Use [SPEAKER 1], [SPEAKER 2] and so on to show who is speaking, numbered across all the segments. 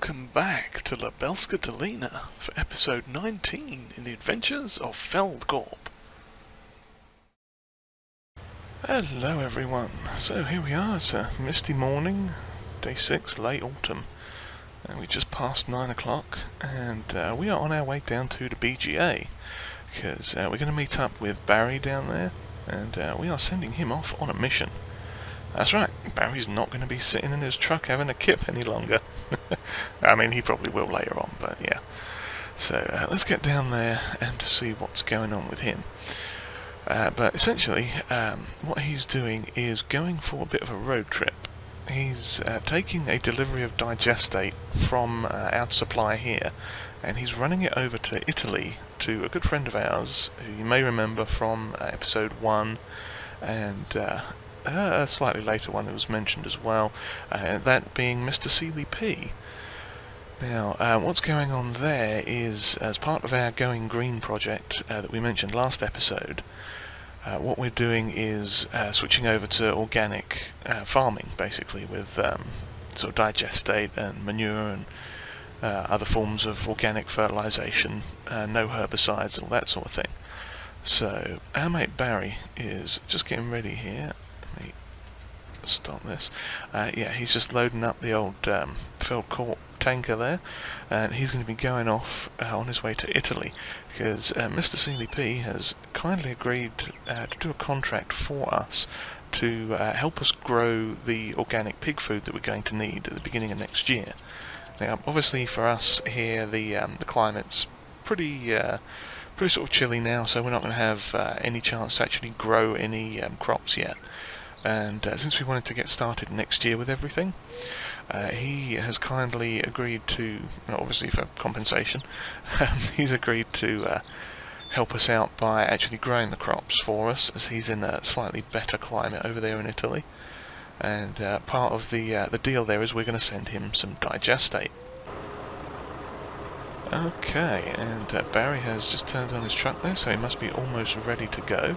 [SPEAKER 1] welcome back to Lubelska Dolina for episode 19 in the adventures of Feld-Corp. Hello everyone, so here we are, it's a misty morning, day 6, late autumn, and we just passed 9 o'clock, and we are on our way down to the BGA, because we're going to meet up with Barry down there, and we are sending him off on a mission. That's right, Barry's not going to be sitting in his truck having a kip any longer. I mean, he probably will later on, but yeah. So let's get down there and see what's going on with him. But essentially, what he's doing is going for a bit of a road trip. He's taking a delivery of digestate from our supplier here, and he's running it over to Italy to a good friend of ours, who you may remember from episode 1, and a slightly later one who was mentioned as well, that being Mr. Seeley P. Now, what's going on there is, as part of our Going Green project that we mentioned last episode, what we're doing is switching over to organic farming, basically, with sort of digestate and manure and other forms of organic fertilisation, no herbicides, all that sort of thing. So, our mate Barry is just getting ready here. Let me stop this. Yeah, he's just loading up the old Feld-Corp tanker there, and he's going to be going off on his way to Italy, because Mr. Seeley P has kindly agreed to do a contract for us to help us grow the organic pig food that we're going to need at the beginning of next year. Now, obviously for us here, the climate's pretty sort of chilly now, so we're not going to have any chance to actually grow any crops yet. And since we wanted to get started next year with everything, he has kindly agreed to, obviously for compensation, he's agreed to help us out by actually growing the crops for us, as he's in a slightly better climate over there in Italy. And part of the deal there is we're going to send him some digestate. Okay, and Barry has just turned on his truck there, so he must be almost ready to go.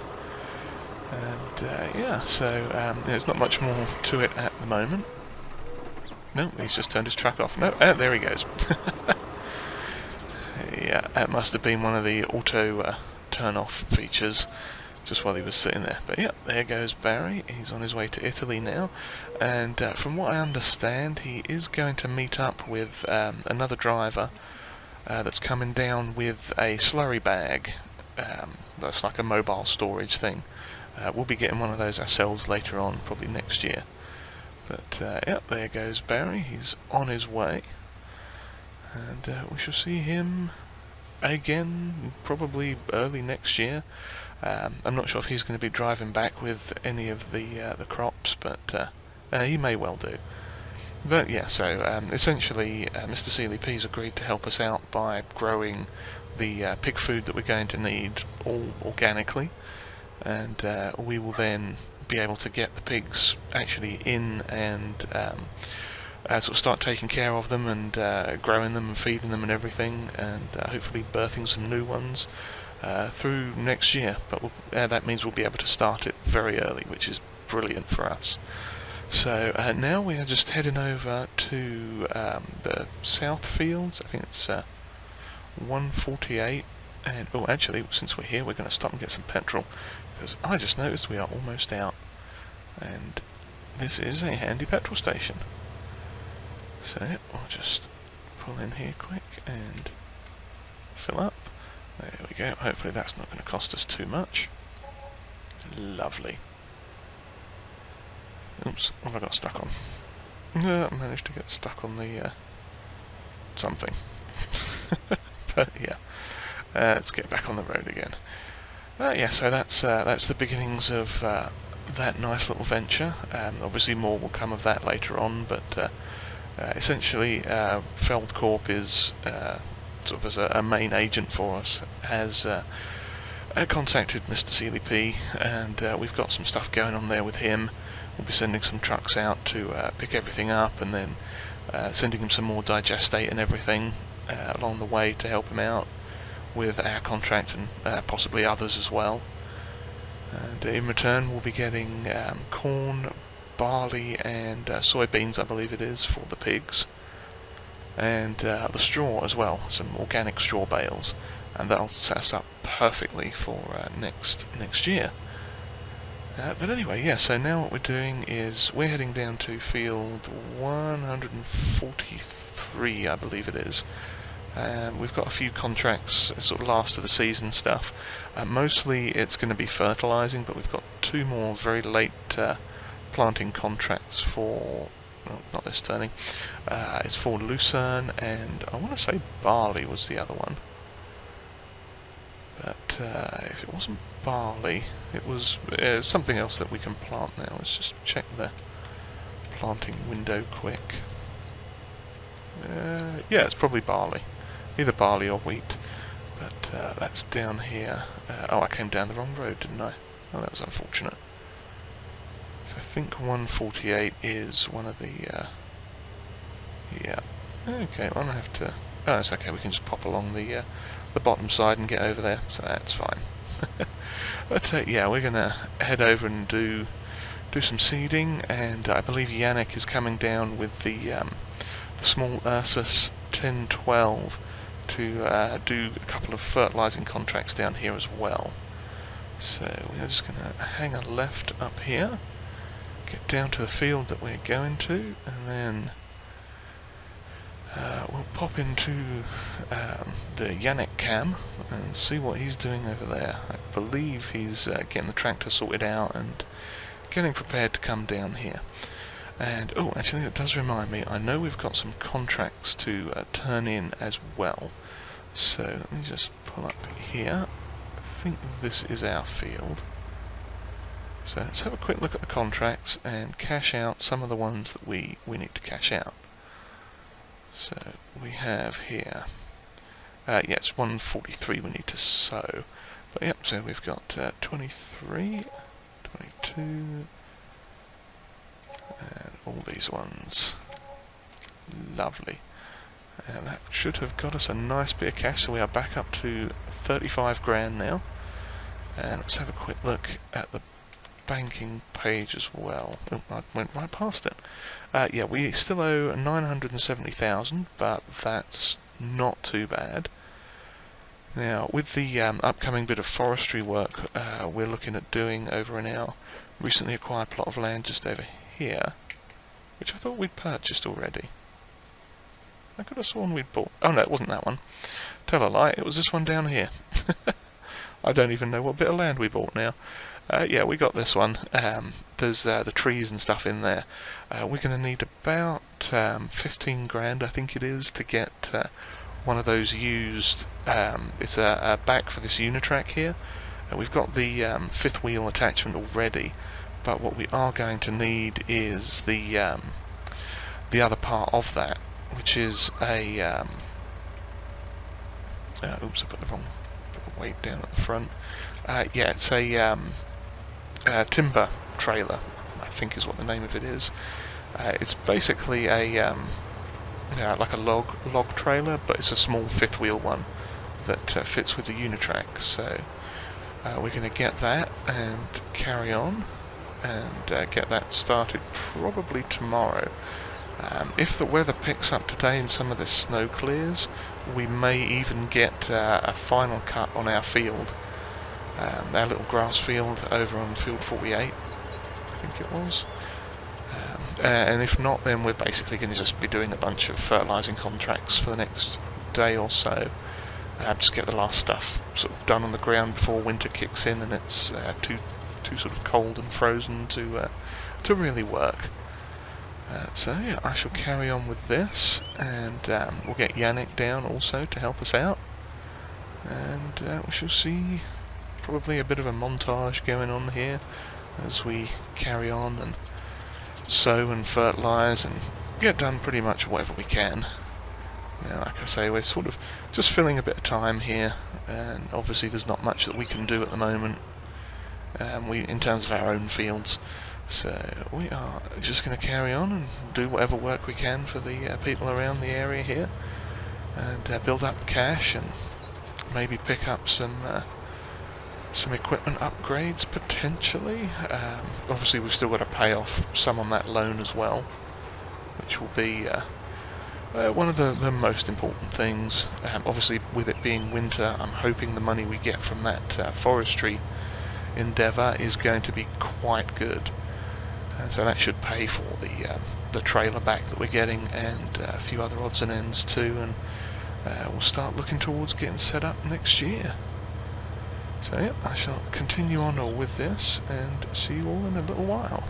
[SPEAKER 1] And yeah, so there's not much more to it at the moment. No, he's just turned his truck off. No, there he goes. Yeah, that must have been one of the auto turn-off features just while he was sitting there. But yeah, there goes Barry. He's on his way to Italy now. And from what I understand, he is going to meet up with another driver that's coming down with a slurry bag. That's like a mobile storage thing. We'll be getting one of those ourselves later on, probably next year. But yeah, there goes Barry. He's on his way, and we shall see him again probably early next year. I'm not sure if he's going to be driving back with any of the crops, but he may well do. But yeah, so essentially Mr. Seeley P's agreed to help us out by growing the pig food that we're going to need all organically. And we will then be able to get the pigs actually in and sort of start taking care of them and growing them and feeding them and everything, and hopefully birthing some new ones through next year. But that means we'll be able to start it very early, which is brilliant for us. So now we are just heading over to the South Fields. I think it's 148. And oh, actually, since we're here, we're going to stop and get some petrol, because I just noticed we are almost out, and this is a handy petrol station. So we'll just pull in here quick and fill up. There we go. Hopefully that's not going to cost us too much. Lovely. Oops, what have I got stuck on? I managed to get stuck on the something. But yeah. Let's get back on the road again. Yeah, so that's the beginnings of that nice little venture. Obviously more will come of that later on, but essentially Feld-Corp is sort of as a main agent for us, has contacted Mr. Seeley P, and we've got some stuff going on there with him. We'll be sending some trucks out to pick everything up, and then sending him some more digestate and everything along the way to help him out with our contract and possibly others as well. And in return we'll be getting corn, barley and soybeans, I believe it is, for the pigs. and the straw as well, some organic straw bales, and that'll set us up perfectly for next year. But anyway, yeah, so now what we're doing is we're heading down to field 143, I believe it is. We've got a few contracts, sort of last of the season stuff. Mostly it's going to be fertilising, but we've got 2 more very late planting contracts for, well, not this turning, it's for lucerne, and I want to say barley was the other one. But if it wasn't barley, it was something else that we can plant now. Let's just check the planting window quick. Yeah, it's probably barley. Either barley or wheat. But that's down here. Oh, I came down the wrong road, didn't I? Oh, that was unfortunate. So I think 148 is one of the... yeah. Okay, well, I have to... Oh, it's okay, we can just pop along the bottom side and get over there, so that's fine. But yeah, we're gonna head over and do some seeding, and I believe Yannick is coming down with the small Ursus 1012 to do a couple of fertilising contracts down here as well. So we're just gonna hang a left up here, get down to the field that we're going to, and then we'll pop into the Yannick cam and see what he's doing over there. I believe he's getting the tractor sorted out and getting prepared to come down here. And oh, actually that does remind me, I know we've got some contracts to turn in as well. So let me just pull up here. I think this is our field. So let's have a quick look at the contracts and cash out some of the ones that we need to cash out. So we have here, yeah, it's 143 we need to sow. But yep, so we've got 23, 22, and all these ones. Lovely. And that should have got us a nice bit of cash, so we are back up to 35 grand now. And let's have a quick look at the banking page as well. Oh, I went right past it. Yeah, we still owe 970,000, but that's not too bad. Now, with the upcoming bit of forestry work we're looking at doing over in our recently acquired plot of land just over here, which I thought we'd purchased already. I could have sworn we'd bought... Oh no, it wasn't that one. Tell a lie, it was this one down here. I don't even know what bit of land we bought now. Yeah, we got this one. There's the trees and stuff in there. We're going to need about 15 grand, I think it is, to get one of those used. It's a back for this Unitrack here. We've got the fifth wheel attachment already, but what we are going to need is the other part of that, which is a... oops, I put the wrong bit of weight down at the front. Yeah, it's a timber trailer, I think is what the name of it is. It's basically a like a log trailer, but it's a small fifth wheel one that fits with the Unitrack. So we're going to get that and carry on and get that started probably tomorrow. If the weather picks up today and some of the snow clears, we may even get a final cut on our field. Our little grass field over on field 48, I think it was. And if not, then we're basically going to just be doing a bunch of fertilising contracts for the next day or so. Just get the last stuff sort of done on the ground before winter kicks in and it's too sort of cold and frozen to really work. So yeah, I shall carry on with this, and we'll get Yannick down also to help us out, and we shall see probably a bit of a montage going on here as we carry on and sow and fertilise and get done pretty much whatever we can. Now, like I say, we're sort of just filling a bit of time here, and obviously there's not much that we can do at the moment in terms of our own fields. So we are just going to carry on and do whatever work we can for the people around the area here, and build up cash and maybe pick up some equipment upgrades potentially. Obviously we've still got to pay off some on that loan as well, which will be One of the most important things, obviously with it being winter, I'm hoping the money we get from that forestry endeavour is going to be quite good. So that should pay for the trailer back that we're getting, and a few other odds and ends too, and we'll start looking towards getting set up next year. So yeah, I shall continue on with this and see you all in a little while.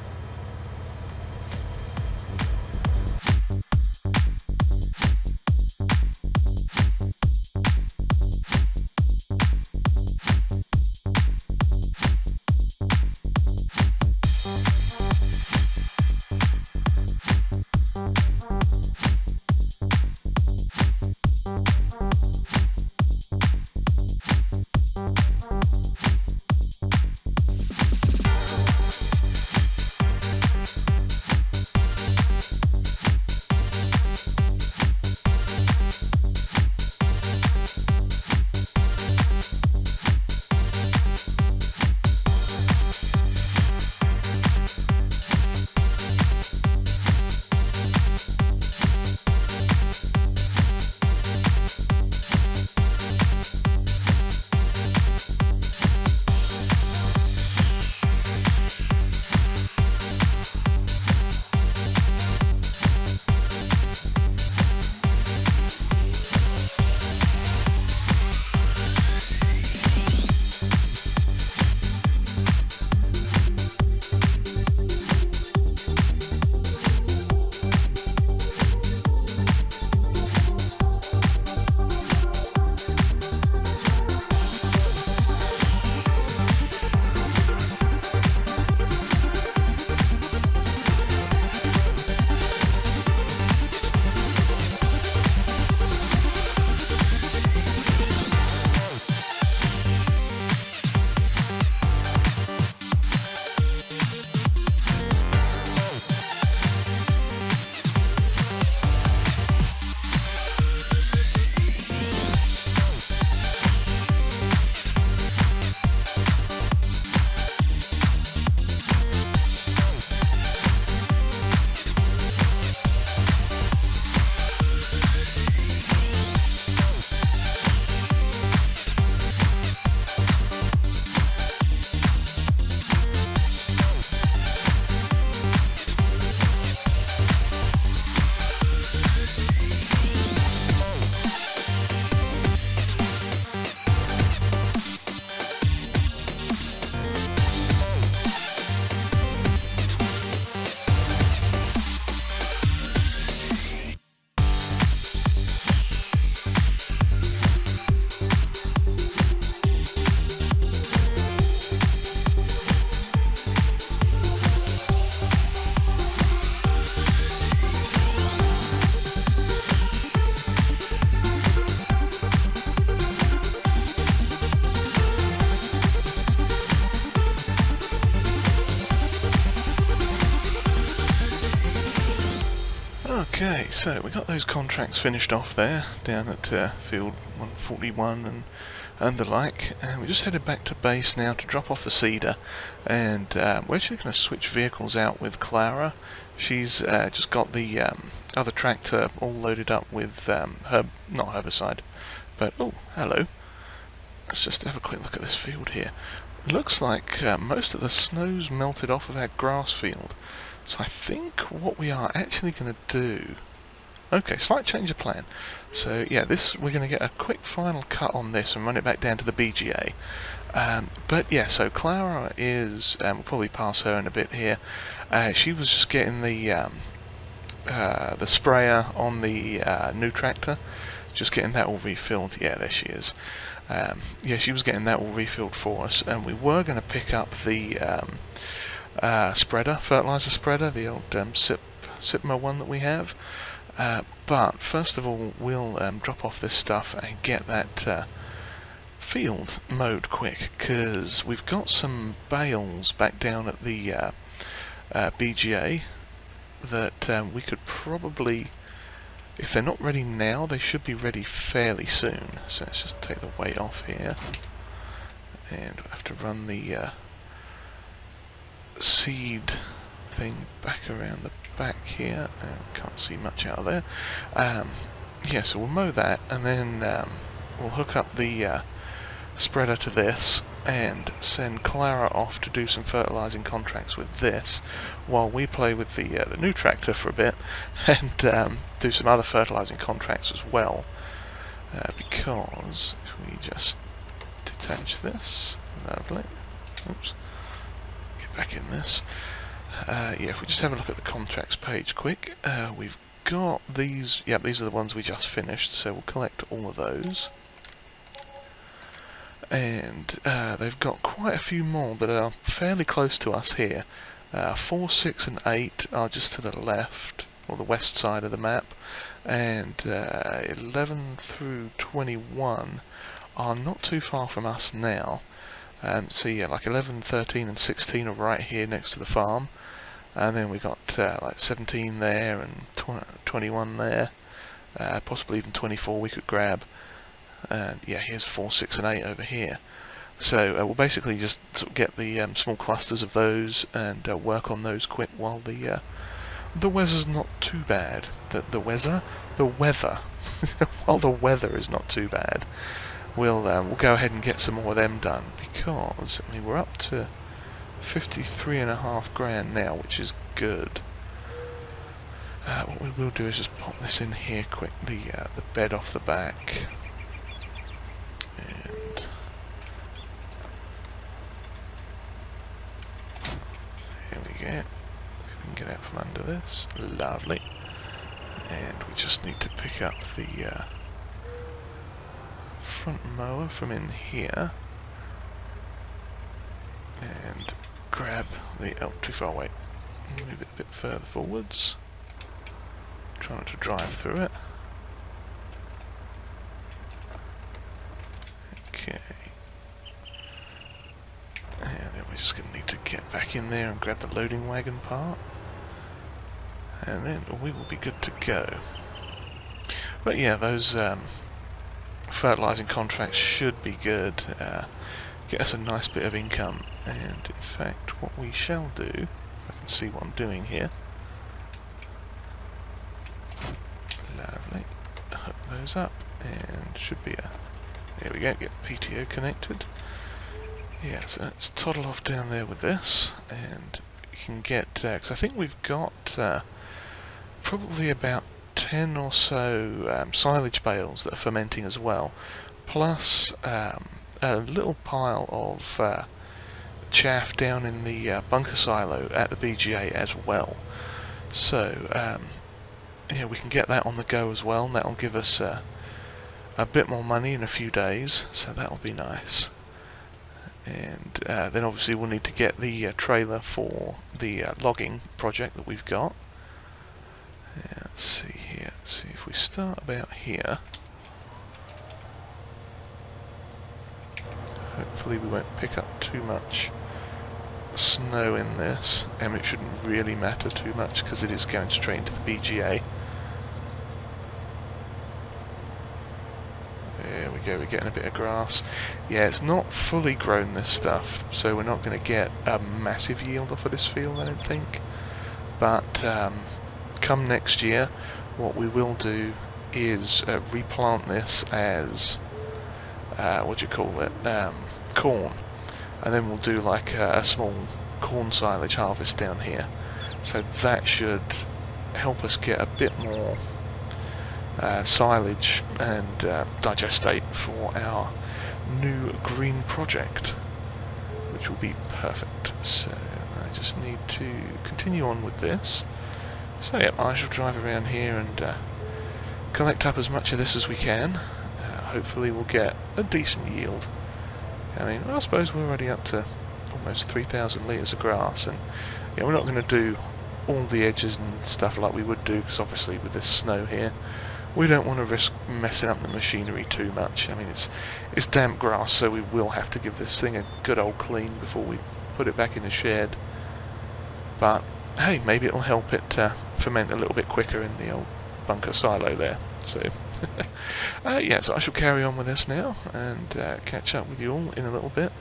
[SPEAKER 1] Okay, so we got those contracts finished off there, down at field 141 and the like, and we just headed back to base now to drop off the seeder, and we're actually going to switch vehicles out with Clara. She's just got the other tractor all loaded up with not herbicide, but oh, hello. Let's just have a quick look at this field here. It looks like most of the snow's melted off of our grass field. So I think what we are actually going to do... Okay, slight change of plan. So yeah, we're going to get a quick final cut on this and run it back down to the BGA. But yeah, so Clara is... we'll probably pass her in a bit here. She was just getting the sprayer on the new tractor. Just getting that all refilled. Yeah, there she is. Yeah, she was getting that all refilled for us. And we were going to pick up the... fertilizer spreader, the old Sipma one that we have. But first of all, we'll drop off this stuff and get that field mowed quick, because we've got some bales back down at the BGA that we could probably, if they're not ready now, they should be ready fairly soon. So let's just take the weight off here, and we'll have to run the seed everything back around the back here. Can't see much out of there. Yeah, so we'll mow that, and then we'll hook up the spreader to this and send Clara off to do some fertilising contracts with this, while we play with the new tractor for a bit and do some other fertilising contracts as well. Because if we just detach this, lovely. Oops. Get back in this. Yeah, if we just have a look at the contracts page quick, we've got these. Yeah, these are the ones we just finished, so we'll collect all of those. And they've got quite a few more that are fairly close to us here. 4, 6 and 8 are just to the left, or the west side of the map, and 11 through 21 are not too far from us now. So yeah, like 11, 13 and 16 are right here next to the farm, and then we got like 17 there and 21 there, possibly even 24 we could grab. Yeah, here's 4, 6 and 8 over here. So we'll basically just sort of get the small clusters of those and work on those quick while the weather's not too bad. The weather while the weather is not too bad, we'll go ahead and get some more of them done, because I mean we're up to 53.5 grand now, which is good. What we will do is just pop this in here quick, the bed off the back. And there we go. See if we can get out from under this. Lovely. And we just need to pick up the front mower from in here and grab the... oh, too far away. Move it a bit further forwards. Try not to drive through it. Okay. And then we're just going to need to get back in there and grab the loading wagon part. And then we will be good to go. But yeah, those fertilising contracts should be good. Get us a nice bit of income. And in fact, what we shall do, if I can see what I'm doing here. Lovely. Hook those up, and should be a... there we go, get the PTO connected. Yeah, so let's toddle off down there with this, and you can get, because I think we've got probably about 10 or so silage bales that are fermenting as well, plus a little pile of chaff down in the bunker silo at the BGA as well. So yeah, we can get that on the go as well, and that'll give us a bit more money in a few days, so that'll be nice. And then obviously we'll need to get the trailer for the logging project that we've got. Yeah, let's see here, let's see if we start about here. Hopefully we won't pick up too much snow in this, and it shouldn't really matter too much because it is going straight into the BGA. There we go, we're getting a bit of grass. Yeah, it's not fully grown, this stuff, so we're not going to get a massive yield off of this field, I don't think. But come next year, what we will do is replant this as, what do you call it, corn. And then we'll do like a small corn silage harvest down here. So that should help us get a bit more silage and digestate for our new green project, which will be perfect. So I just need to continue on with this. So yeah, I shall drive around here and collect up as much of this as we can. Hopefully we'll get a decent yield. I mean, I suppose we're already up to almost 3,000 litres of grass, and yeah, we're not going to do all the edges and stuff like we would do, because obviously with this snow here, we don't want to risk messing up the machinery too much. I mean, it's damp grass, so we will have to give this thing a good old clean before we put it back in the shed. But hey, maybe it'll help it ferment a little bit quicker in the old bunker silo there. So yeah, so I shall carry on with this now and catch up with you all in a little bit.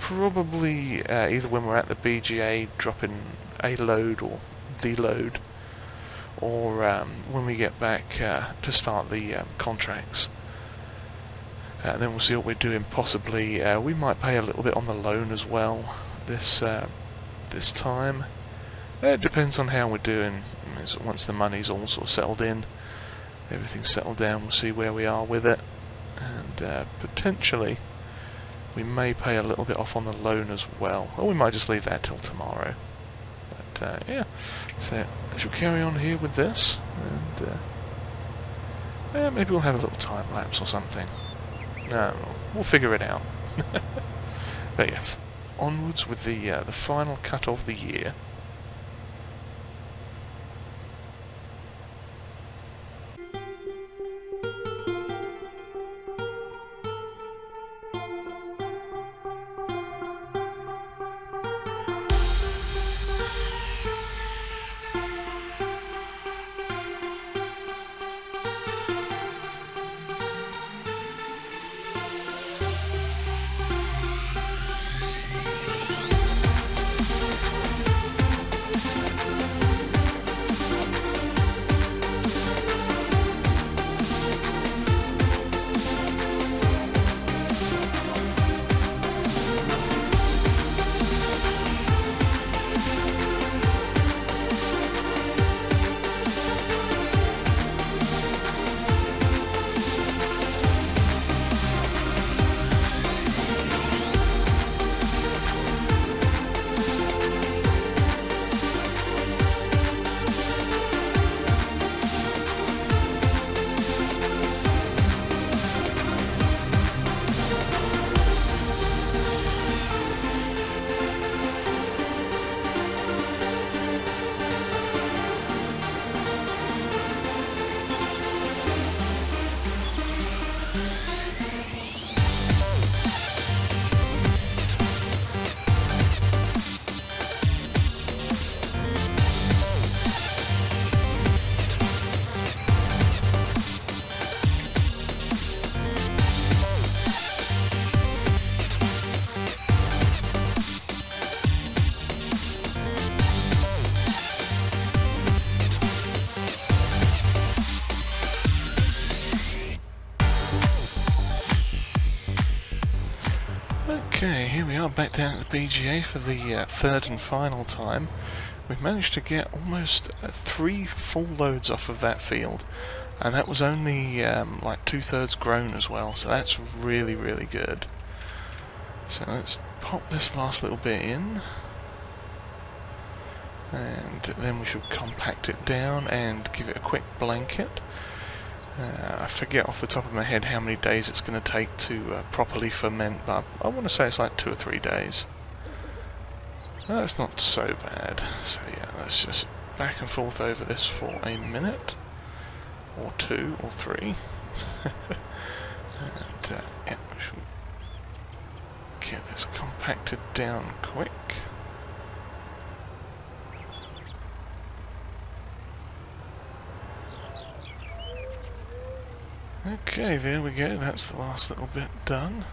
[SPEAKER 1] Probably either when we're at the BGA dropping a load or the load, or when we get back to start the contracts. Then we'll see what we're doing. Possibly we might pay a little bit on the loan as well this time. It depends on how we're doing. Once the money's all sort of settled in, everything's settled down, we'll see where we are with it, and potentially we may pay a little bit off on the loan as well, or we might just leave that till tomorrow. But yeah, so I shall carry on here with this, and maybe we'll have a little time lapse or something. No, we'll figure it out. But yes, onwards with the final cut of the year. Okay, here we are back down at the BGA for the third and final time. We've managed to get almost 3 full loads off of that field, and that was only like 2/3 grown as well, so that's really, really good. So let's pop this last little bit in, and then we should compact it down and give it a quick blanket. I forget off the top of my head how many days it's going to take to properly ferment, but I want to say it's like 2 or 3 days. That's not so bad. So yeah, let's just back and forth over this for a minute, or 2 or 3. And yeah, we should get this compacted down quick. Okay, there we go, that's the last little bit done.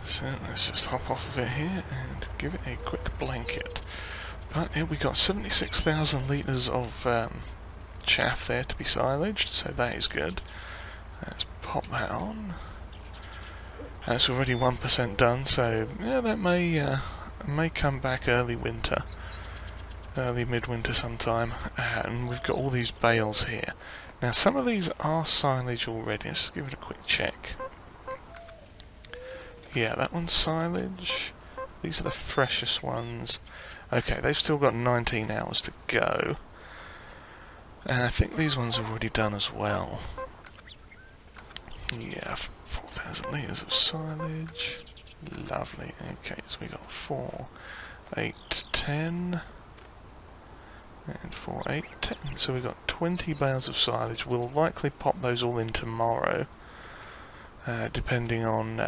[SPEAKER 1] So let's just hop off of it here and give it a quick blanket. But here we got 76,000 litres of chaff there to be silaged, so that is good. Let's pop that on. That's already 1% done, so yeah, that may come back early winter. Early midwinter sometime. And we've got all these bales here. Now some of these are silage already. Let's just give it a quick check. Yeah, that one's silage. These are the freshest ones. Okay, they've still got 19 hours to go. And I think these ones are already done as well. Yeah, 4,000 litres of silage. Lovely. Okay, so we got 4, 8, 10. And 4, 8, 10. So we've got 20 bales of silage. We'll likely pop those all in tomorrow, depending on,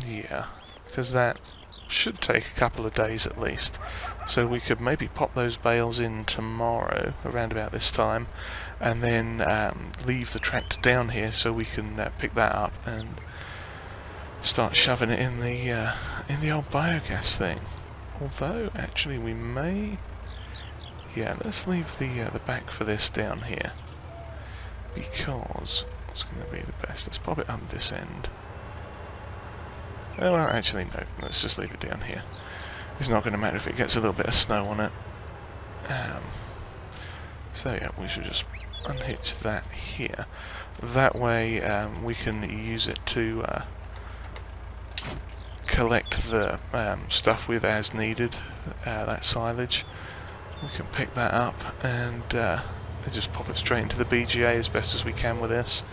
[SPEAKER 1] yeah, because that should take a couple of days at least. So we could maybe pop those bales in tomorrow, around about this time, and then leave the tractor down here so we can pick that up and start shoving it in the old biogas thing. Although, actually, we may yeah, let's leave the back for this down here, because what's going to be the best? Let's pop it up this end. Oh, well, actually no, let's just leave it down here. It's not going to matter if it gets a little bit of snow on it. So yeah, we should just unhitch that here. That way we can use it to collect the stuff with as needed, that silage. We can pick that up and just pop it straight into the BGA as best as we can with this,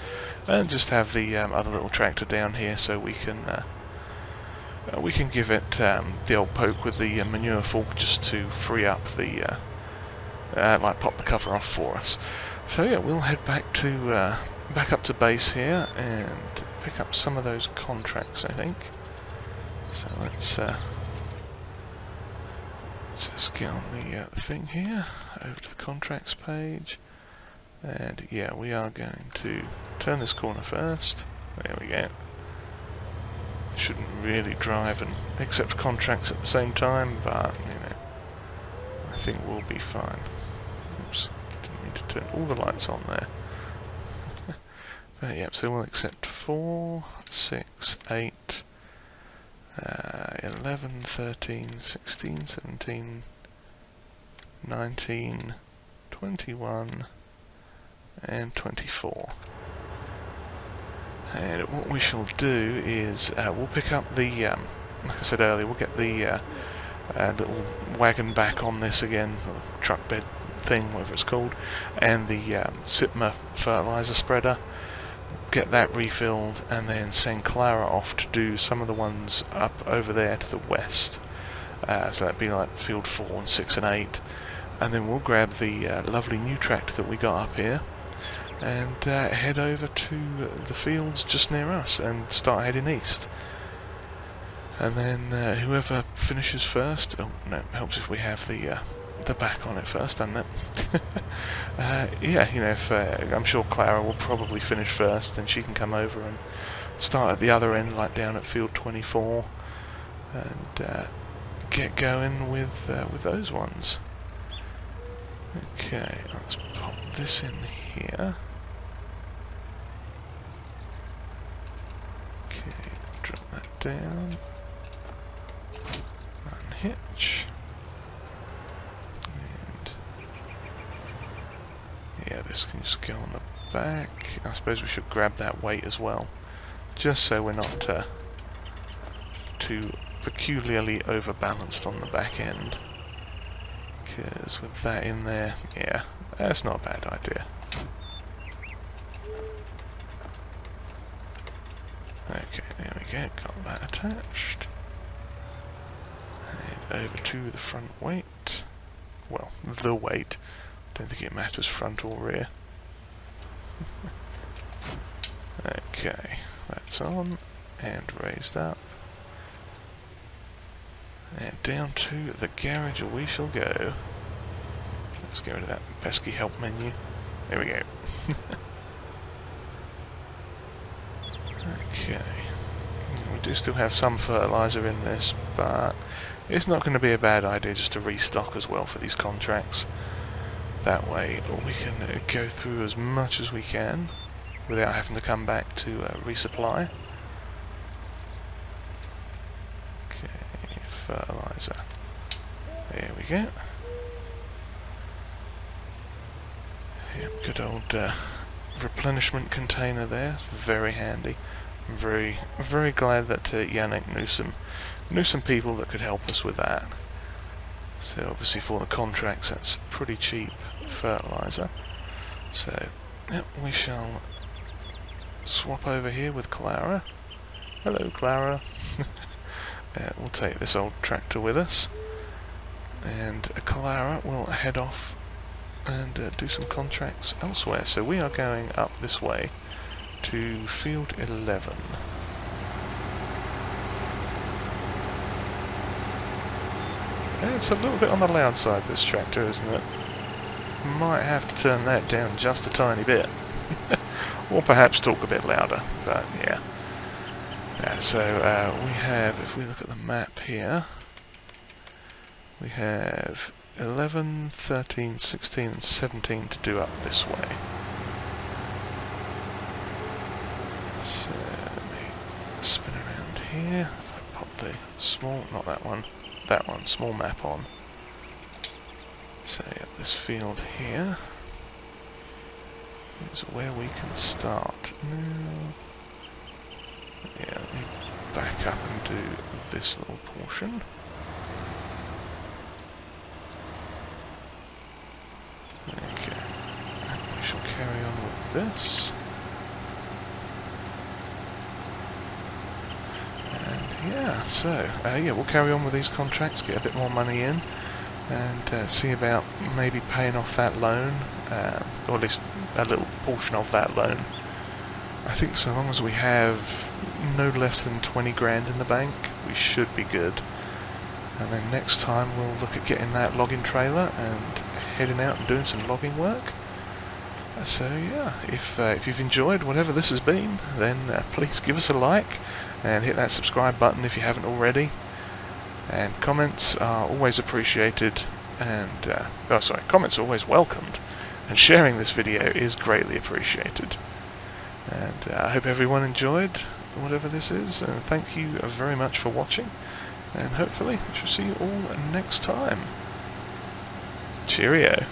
[SPEAKER 1] and just have the other little tractor down here so we can give it the old poke with the manure fork just to free up the like pop the cover off for us. So yeah, we'll head back up to base here and pick up some of those contracts, I think. So let's just get on the thing here, over to the contracts page, and yeah, we are going to turn this corner first. There we go. Shouldn't really drive and accept contracts at the same time, but you know, I think we'll be fine. Oops, didn't mean to turn all the lights on there. But yeah, so we'll accept 4, 6, 8, 11, 13, 16, 17, 19, 21, and 24. And what we shall do is we'll pick up the, like I said earlier, we'll get the little wagon back on this again, or the truck bed thing, whatever it's called, and the Sipma fertilizer spreader. Get that refilled, and then send Clara off to do some of the ones up over there to the west. So that'd be like field 4 and 6 and 8, and then we'll grab the lovely new tractor that we got up here and head over to the fields just near us and start heading east. And then whoever finishes first, oh no, it helps if we have the back on it first, doesn't it? Yeah, you know, if I'm sure Clara will probably finish first, then she can come over and start at the other end, like down at field 24, and get going with those ones. Okay, let's pop this in here. Okay, drop that down. Unhitch. And yeah, this can just go on the back. I suppose we should grab that weight as well, just so we're not too peculiarly overbalanced on the back end. Because with that in there, yeah, that's not a bad idea. Okay, there we go, got that attached. And over to the front weight. Well, the weight. Don't think it matters front or rear. Okay, that's on and raised up. And down to the garage we shall go. Let's get rid of that pesky help menu. There we go. Okay. We do still have some fertilizer in this, but it's not going to be a bad idea just to restock as well for these contracts. That way we can go through as much as we can without having to come back to resupply. Fertilizer. There we go. Yep, good old replenishment container there. Very handy. I'm very glad that Yannick knew some people that could help us with that. So obviously for the contracts, that's pretty cheap fertilizer. So yep, we shall swap over here with Clara. Hello, Clara. We'll take this old tractor with us, and Clara will head off and do some contracts elsewhere. So we are going up this way to field 11. And it's a little bit on the loud side, this tractor, isn't it? Might have to turn that down just a tiny bit. Or perhaps talk a bit louder, but yeah. Yeah, so we have, if we look at the map here, we have 11, 13, 16 and 17 to do up this way. So let me spin around here. If I pop the small, not that one, small map on. So this field here is where we can start. Now, yeah, let me back up and do this little portion. Okay, and we shall carry on with this. And yeah, so yeah, we'll carry on with these contracts, get a bit more money in, and see about maybe paying off that loan, or at least a little portion of that loan. I think so long as we have no less than 20 grand in the bank, we should be good. And then next time we'll look at getting that logging trailer and heading out and doing some logging work. So yeah, if you've enjoyed whatever this has been, then please give us a like and hit that subscribe button if you haven't already. And comments are always appreciated, and comments are always welcomed, and sharing this video is greatly appreciated. And I hope everyone enjoyed whatever this is, and thank you very much for watching, and hopefully we shall see you all next time. Cheerio.